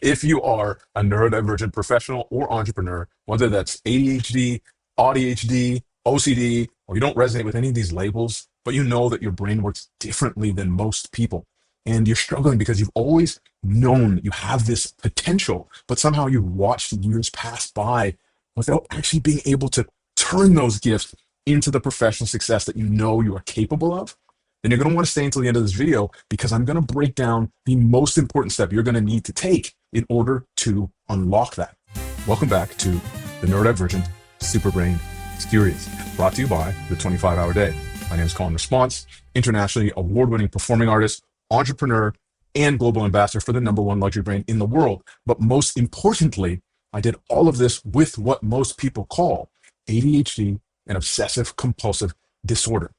If you are a neurodivergent professional or entrepreneur, whether that's ADHD, ADHD, OCD, or you don't resonate with any of these labels, but you know that your brain works differently than most people, and you're struggling because you've always known that you have this potential, but somehow you watched years pass by without actually being able to turn those gifts into the professional success that you know you are capable of, then you're going to want to stay until the end of this video, because I'm going to break down the most important step you're going to need to take in order to unlock that. Welcome back to the Neurodivergent Superbrain Series, brought to you by the 25-Hour Day. My name is Colin Response, internationally award-winning performing artist, entrepreneur, and global ambassador for the #1 luxury brand in the world. But most importantly, I did all of this with what most people call ADHD and obsessive compulsive disorder.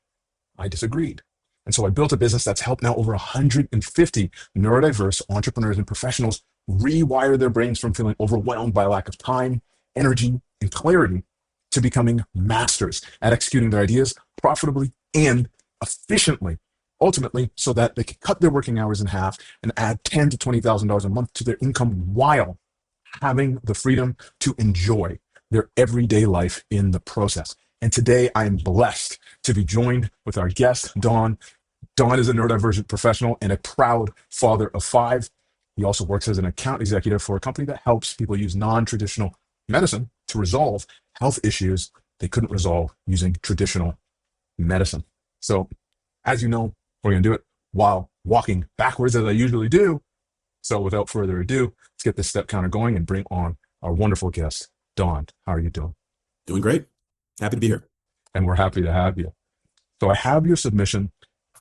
I disagreed. And so I built a business that's helped now over 150 neurodiverse entrepreneurs and professionals rewire their brains from feeling overwhelmed by a lack of time, energy, and clarity to becoming masters at executing their ideas profitably and efficiently, ultimately so that they can cut their working hours in half and add $10,000 to $20,000 a month to their income while having the freedom to enjoy their everyday life in the process. And today I am blessed to be joined with our guest, Don. Don is a neurodivergent professional and a proud father of 5. He also works as an account executive for a company that helps people use non-traditional medicine to resolve health issues they couldn't resolve using traditional medicine. So, as you know, we're going to do it while walking backwards as I usually do. So without further ado, let's get this step counter going and bring on our wonderful guest, Don. How are you doing? Doing great. Happy to be here. And we're happy to have you. So I have your submission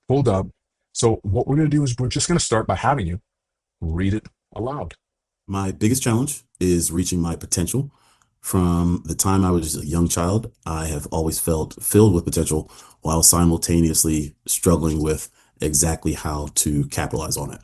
pulled up. So what we're going to do is we're just going to start by having you read it aloud. My biggest challenge is reaching my potential. From the time I was a young child, I have always felt filled with potential while simultaneously struggling with exactly how to capitalize on it.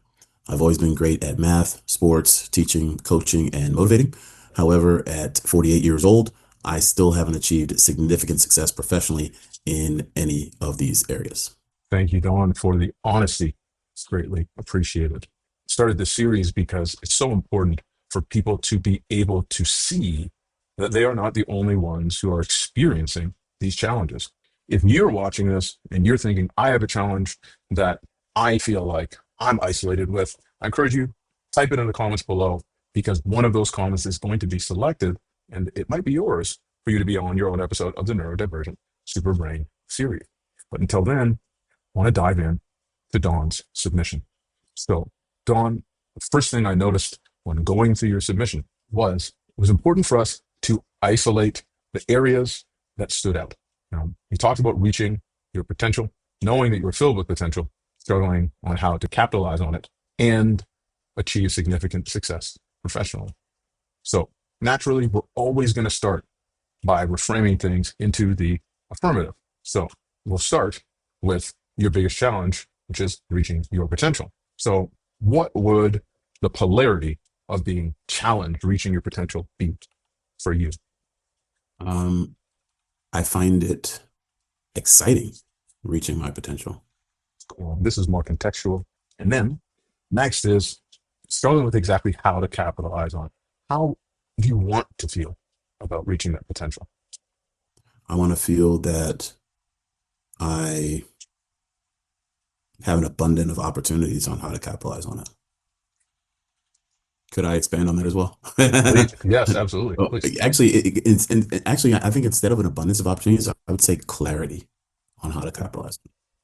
I've always been great at math, sports, teaching, coaching, and motivating. However, at 48 years old, I still haven't achieved significant success professionally in any of these areas. Thank you, Don, for the honesty. It's greatly appreciated. Started this series because it's so important for people to be able to see that they are not the only ones who are experiencing these challenges. If you're watching this and you're thinking, I have a challenge that I feel like I'm isolated with, I encourage you, type it in the comments below, because one of those comments is going to be selected and it might be yours for you to be on your own episode of the Neurodivergent Superbrain series. But until then, I want to dive in to Dawn's submission. So, Dawn, the first thing I noticed when going through your submission was it was important for us to isolate the areas that stood out. Now, you talked about reaching your potential, knowing that you were filled with potential, struggling on how to capitalize on it, and achieve significant success professionally. So naturally, we're always going to start by reframing things into the affirmative. So we'll start with your biggest challenge, which is reaching your potential. So what would the polarity of being challenged, reaching your potential be for you? I find it exciting reaching my potential. This is more contextual. And then next is struggling with exactly how to capitalize on it. How do you want to feel about reaching that potential? I want to feel that I have an abundance of opportunities on how to capitalize on it. Could I expand on that as well? Yes, absolutely. Well, Please. actually, I think instead of an abundance of opportunities, I would say clarity on how to capitalize.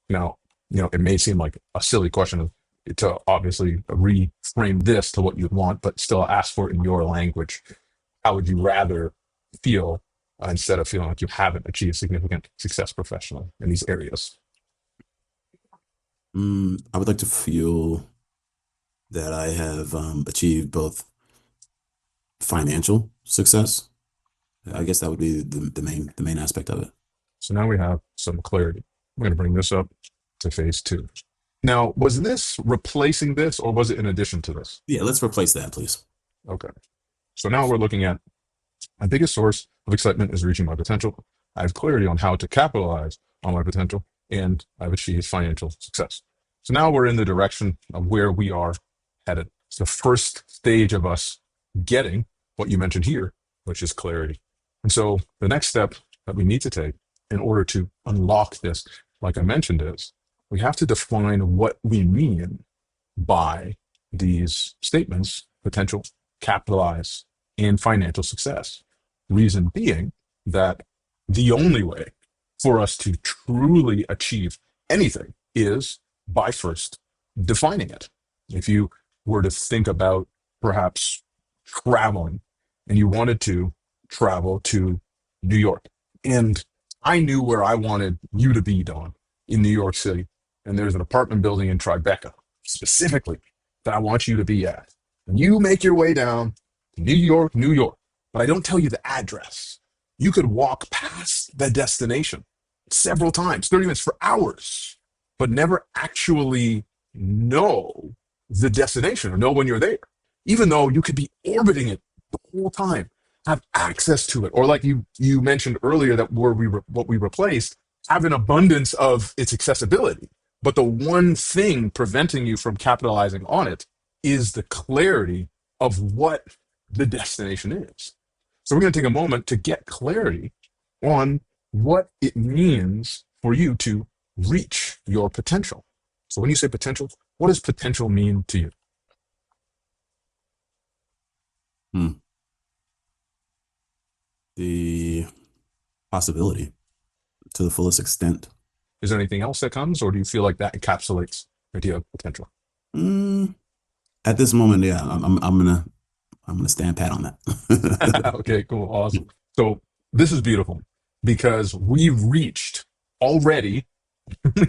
Now, it may seem like a silly question to obviously reframe this to what you'd want, but still ask for it in your language. How would you rather feel instead of feeling like you haven't achieved significant success professionally in these areas? I would like to feel that I have achieved both financial success. I guess that would be the main aspect of it. So now we have some clarity. We're going to bring this up to phase 2. Now, was this replacing this or was it in addition to this? Yeah, let's replace that, please. Okay. So now we're looking at my biggest source of excitement is reaching my potential. I have clarity on how to capitalize on my potential, and I've achieved financial success. So now we're in the direction of where we are headed. It's the first stage of us getting what you mentioned here, which is clarity. And so the next step that we need to take in order to unlock this, like I mentioned, is we have to define what we mean by these statements: potential, capitalize, and financial success. Reason being that the only way for us to truly achieve anything is by first defining it. If you were to think about perhaps traveling and you wanted to travel to New York, and I knew where I wanted you to be, Don, in New York City, and there's an apartment building in Tribeca specifically that I want you to be at. And you make your way down to New York, New York, but I don't tell you the address. You could walk past the destination several times, 30 minutes for hours, but never actually know the destination or know when you're there, even though you could be orbiting it the whole time, have access to it, or like you mentioned earlier, that what we replaced, have an abundance of its accessibility. But the one thing preventing you from capitalizing on it is the clarity of what the destination is. So we're going to take a moment to get clarity on what it means for you to reach your potential. So when you say potential, what does potential mean to you? Hmm. The possibility to the fullest extent. Is there anything else that comes, or do you feel like that encapsulates the idea of potential? Mm, at this moment, yeah, I'm gonna stand pat on that. Okay, cool, awesome. So this is beautiful because we've reached already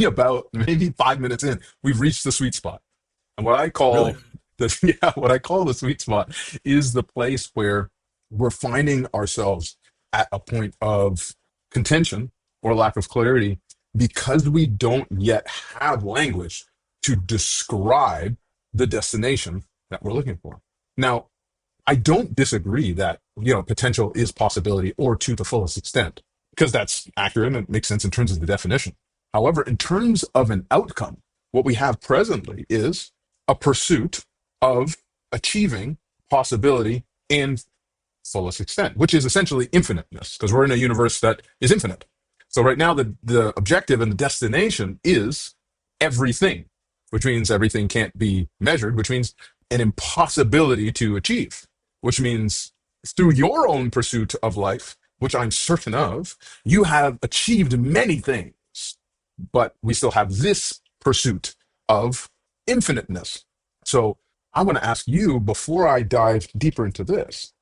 about maybe 5 minutes in, we've reached the sweet spot. And what I Really? call what I call the sweet spot is the place where we're finding ourselves at a point of contention or lack of clarity because we don't yet have language to describe the destination that we're looking for. Now, I don't disagree that, potential is possibility or to the fullest extent, because that's accurate and it makes sense in terms of the definition. However, in terms of an outcome, what we have presently is a pursuit of achieving possibility and fullest extent, which is essentially infiniteness, because we're in a universe that is infinite. So right now, the objective and the destination is everything, which means everything can't be measured, which means an impossibility to achieve, which means through your own pursuit of life, which I'm certain of, you have achieved many things, but we still have this pursuit of infiniteness. So I want to ask you, before I dive deeper into this,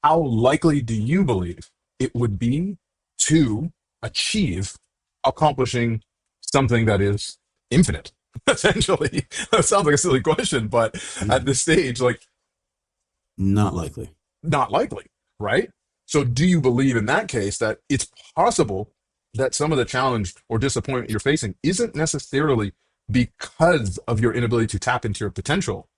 how likely do you believe it would be to achieve accomplishing something that is infinite? Essentially, that sounds like a silly question, but at this stage, like, Not likely. not likely, right? So, do you believe in that case that it's possible that some of the challenge or disappointment you're facing isn't necessarily because of your inability to tap into your potential,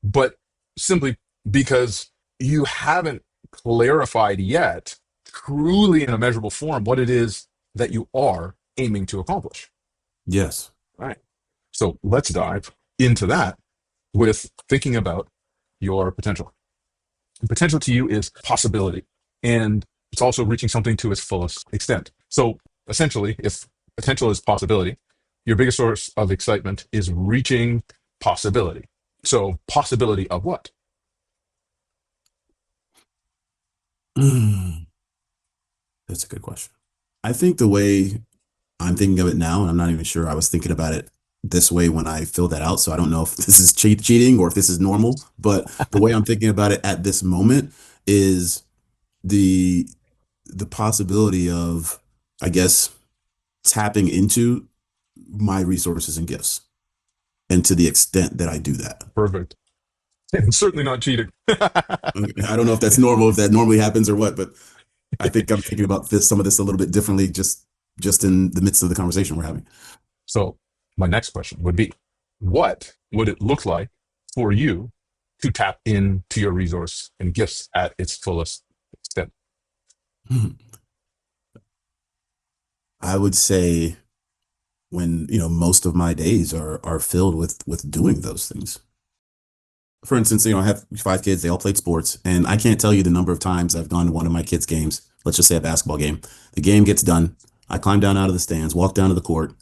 but simply because you haven't clarified yet, truly in a measurable form, what it is that you are aiming to accomplish? Yes. All right. So let's dive into that with thinking about your potential. Potential to you is possibility, and it's also reaching something to its fullest extent. So essentially, if potential is possibility, your biggest source of excitement is reaching possibility. So possibility of what? That's a good question. I think the way I'm thinking of it now, and I'm not even sure I was thinking about it this way when I filled that out, so I don't know if this is cheating or if this is normal, but the way I'm thinking about it at this moment is the the possibility of, I guess, tapping into my resources and gifts, and to the extent that I do that. Perfect. And certainly not cheating. I don't know if that's normal, if that normally happens or what, but I think I'm thinking about some of this a little bit differently, just in the midst of the conversation we're having. So my next question would be, what would it look like for you to tap into your resource and gifts at its fullest extent? Hmm. I would say when, most of my days are filled with doing those things. For instance, I have 5 kids. They all played sports, and I can't tell you the number of times I've gone to one of my kids' games. Let's just say a basketball game. The game gets done. I climb down out of the stands, walk down to the court,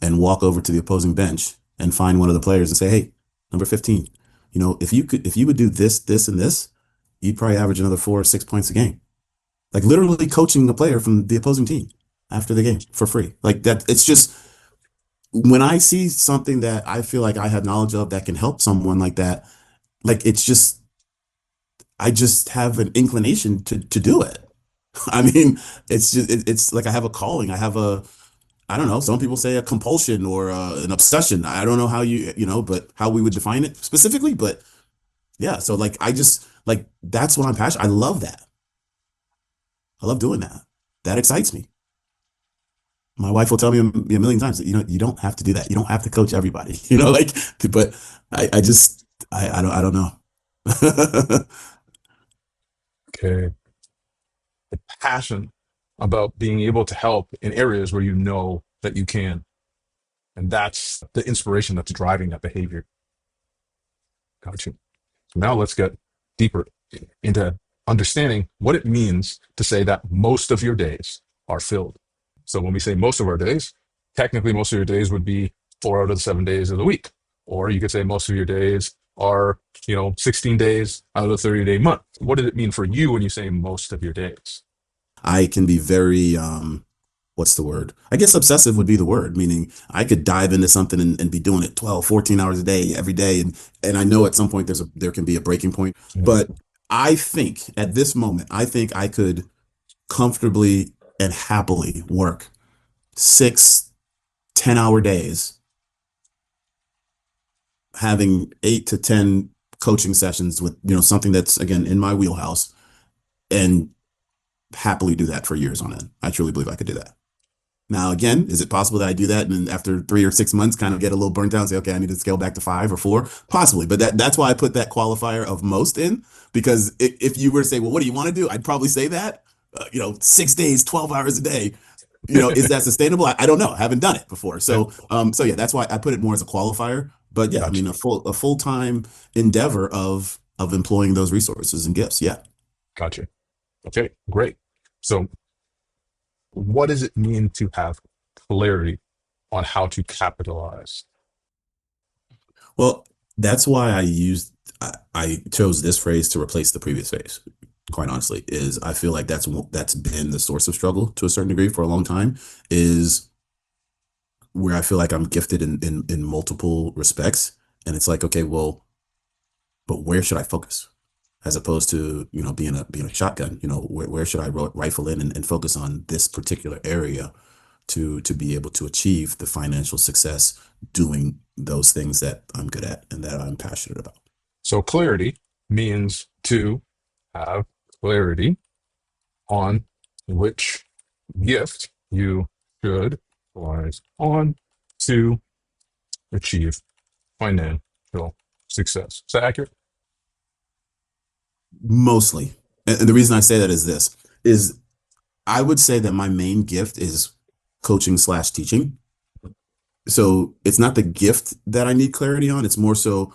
and walk over to the opposing bench and find one of the players and say, "Hey, number 15, if you would do this, this, and this, you'd probably average another 4 or 6 points a game." Like literally coaching a player from the opposing team after the game for free. Like that. It's just when I see something that I feel like I have knowledge of that can help someone like that, like it's just I just have an inclination to do it. I mean, it's like I have a calling. I have a I don't know. Some people say a compulsion or an obsession. I don't know how but how we would define it specifically. But yeah, so like I just like that's what I'm passionate. I love that. I love doing that. That excites me. My wife will tell me a million times that you don't have to do that. You don't have to coach everybody. Like, but I just I don't know. Okay. The passion about being able to help in areas where you know that you can. And that's the inspiration that's driving that behavior. Gotcha. So now let's get deeper into understanding what it means to say that most of your days are filled. So when we say most of our days, technically most of your days would be 4 out of the 7 days of the week. Or you could say most of your days are, 16 days out of the 30-day month. What does it mean for you when you say most of your days? I can be very what's the word? I guess obsessive would be the word, meaning I could dive into something and be doing it 12, 14 hours a day every day. And I know at some point there can be a breaking point. Yeah. But I think at this moment, I think I could comfortably and happily work 6, 10 hour days, having 8 to 10 coaching sessions with, something that's again in my wheelhouse and happily do that for years on end. I truly believe I could do that. Now, again, is it possible that I do that and then after 3 or 6 months kind of get a little burnt out and say, okay, I need to scale back to 5 or 4? Possibly. But that's why I put that qualifier of most in, because if you were to say, well, what do you want to do? I'd probably say that, 6 days, 12 hours a day. Is that sustainable? I don't know. I haven't done it before. Yeah. So yeah, that's why I put it more as a qualifier. But yeah, I Gotcha. mean, a full-time endeavor of employing those resources and gifts. Yeah. Gotcha. Okay, great. So what does it mean to have clarity on how to capitalize? Well, that's why I chose this phrase to replace the previous phrase. Quite honestly, is I feel like that's been the source of struggle to a certain degree for a long time. Is where I feel like I'm gifted in multiple respects, and it's like, okay, well, but where should I focus? As opposed to being a shotgun, where should I rifle in and focus on this particular area to be able to achieve the financial success doing those things that I'm good at and that I'm passionate about. So clarity means to have clarity on which gift you should relies on to achieve financial success. Is that accurate? Mostly. And the reason I say that is this is I would say that my main gift is coaching/teaching. So it's not the gift that I need clarity on. It's more so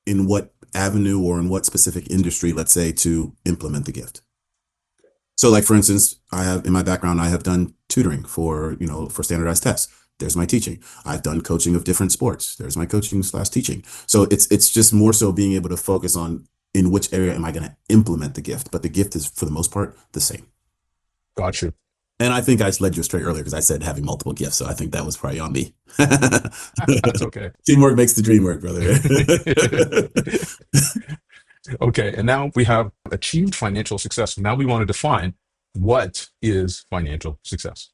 in what avenue or in what specific industry, let's say, to implement the gift. So like, for instance, I have in my background, I have done tutoring for standardized tests. There's my teaching. I've done coaching of different sports. There's my coaching/teaching. So it's just more so being able to focus on in which area am I going to implement the gift, but the gift is for the most part the same. Got you. And I think I led you astray earlier because I said having multiple gifts. So I think that was probably on me. That's okay. Teamwork makes the dream work, brother. Okay, and now we have achieved financial success. Now we want to define what is financial success.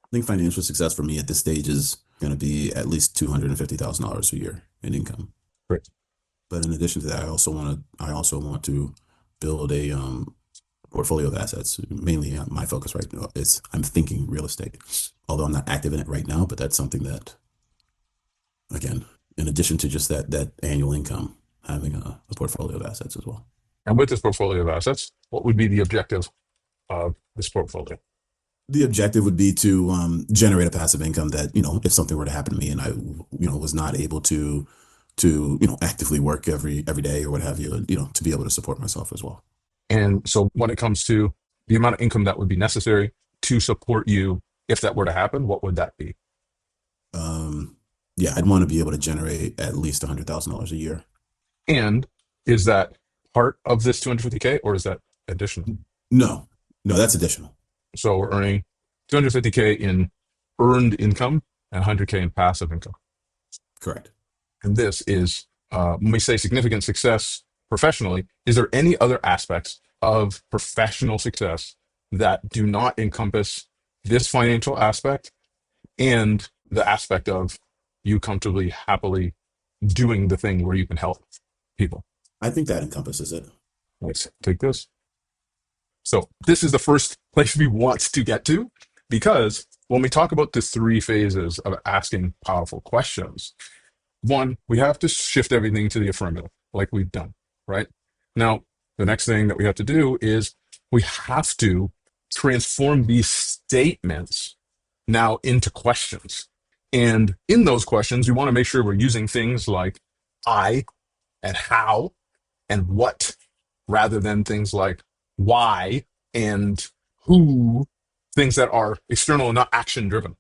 I think financial success for me at this stage is going to be at least $250,000 a year in income. Great. But in addition to that, I also want to build a portfolio of assets. Mainly my focus right now is I'm thinking real estate, although I'm not active in it right now. But that's something that, again, in addition to just that annual income, having a portfolio of assets as well. And with this portfolio of assets, what would be the objective of this portfolio? The objective would be to generate a passive income that, if something were to happen to me and I, was not able to to, actively work every day or what have you, and, to be able to support myself as well. And so when it comes to the amount of income that would be necessary to support you, if that were to happen, what would that be? Um, yeah, I'd want to be able to generate at least $100,000 a year. And is that part of this 250K or is that additional? No, no, that's additional. So we're earning 250K in earned income and 100K in passive income. Correct. And this is, when we say significant success professionally, is there any other aspects of professional success that do not encompass this financial aspect and the aspect of you comfortably, happily doing the thing where you can help people? I think that encompasses it. Let's take this. So this is the first place we want to get to, because when we talk about the three phases of asking powerful questions, one, we have to shift everything to the affirmative, like we've done, right? Now, the next thing that we have to do is we have to transform these statements now into questions. And in those questions, we want to make sure we're using things like I and how and what, rather than things like why and who, things that are external and not action driven,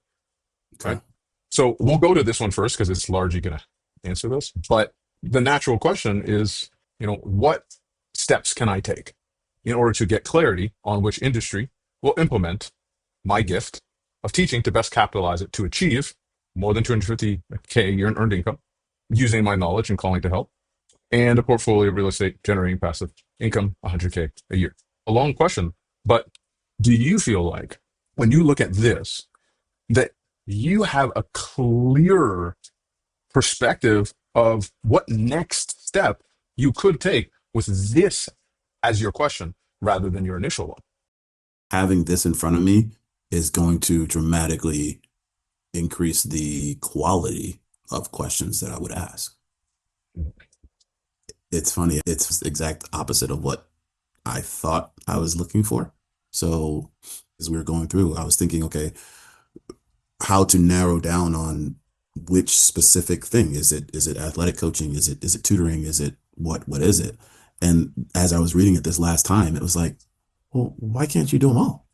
Okay. right? So we'll go to this one first because it's largely going to answer this. But the natural question is, what steps can I take in order to get clarity on which industry will implement my gift of teaching to best capitalize it to achieve more than 250K a year in earned income using my knowledge and calling to help, and a portfolio of real estate generating passive income 100K a year? A long question, but do you feel like when you look at this, that you have a clearer perspective of what next step you could take with this as your question rather than your initial one? Having this in front of me is going to dramatically increase the quality of questions that I would ask. It's funny. It's the exact opposite of what I thought I was looking for. So as we were going through, I was thinking, okay, how to narrow down on which specific thing. Is it athletic coaching? Is it tutoring? Is it what is it? And as I was reading it this last time, it was like, well, why can't you do them all?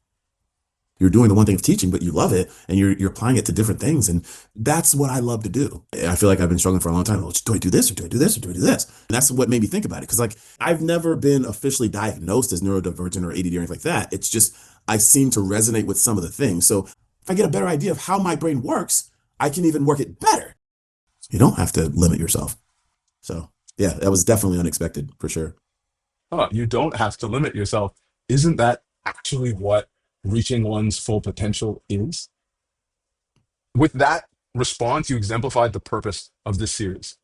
You're doing the one thing of teaching, but you love it and you're applying it to different things. And that's what I love to do. I feel like I've been struggling for a long time. Well, do I do this or do I do this or do I do this? And that's what made me think about it. Cause like I've never been officially diagnosed as neurodivergent or ADD or anything like that. It's just, I seem to resonate with some of the things. So if I get a better idea of how my brain works, I can even work it better. You don't have to limit yourself. So yeah, that was definitely unexpected for sure. You don't have to limit yourself. Isn't that actually what reaching one's full potential is? With that response, you exemplified the purpose of this series.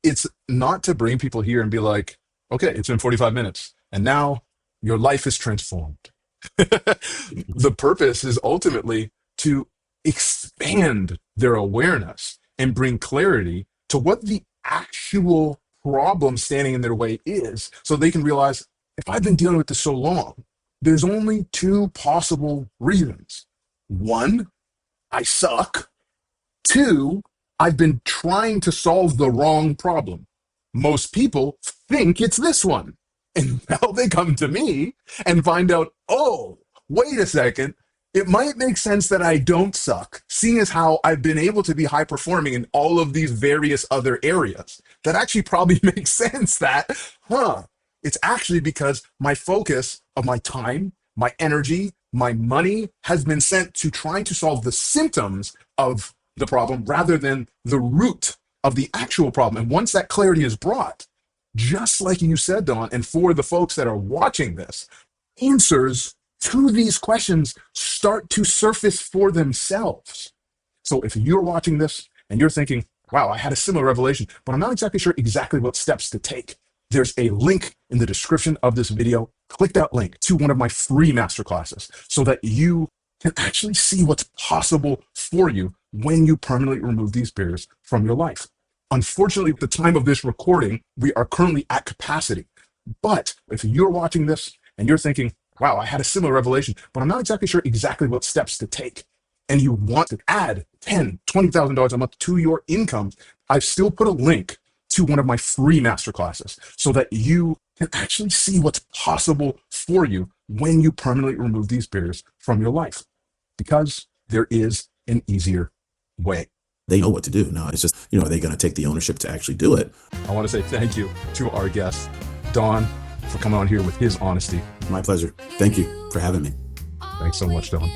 It's not to bring people here and be like, okay, it's been 45 minutes and now your life is transformed. The purpose is ultimately to expand their awareness and bring clarity to what the actual problem standing in their way is, so they can realize, if I've been dealing with this so long, there's only two possible reasons. One, I suck. Two, I've been trying to solve the wrong problem. Most people think it's this one. And now they come to me and find out, oh, wait a second. It might make sense that I don't suck, seeing as how I've been able to be high performing in all of these various other areas. That actually probably makes sense that, it's actually because my focus of my time, my energy, my money has been sent to trying to solve the symptoms of the problem rather than the root of the actual problem. And once that clarity is brought, just like you said, Don, and for the folks that are watching this, answers to these questions start to surface for themselves. So if you're watching this and you're thinking, wow, I had a similar revelation, but I'm not exactly sure exactly what steps to take, there's a link in the description of this video. Click that link to one of my free masterclasses so that you can actually see what's possible for you when you permanently remove these barriers from your life. Unfortunately, at the time of this recording, we are currently at capacity. But if you're watching this and you're thinking, wow, I had a similar revelation, but I'm not exactly sure exactly what steps to take, and you want to add $10,000, $20,000 a month to your income, I've still put a link to one of my free masterclasses so that you can actually see what's possible for you when you permanently remove these barriers from your life. Because there is an easier way. They know what to do. Now, it's just, are they going to take the ownership to actually do it? I want to say thank you to our guest, Don, for coming on here with his honesty. My pleasure. Thank you for having me. Thanks so much, Don.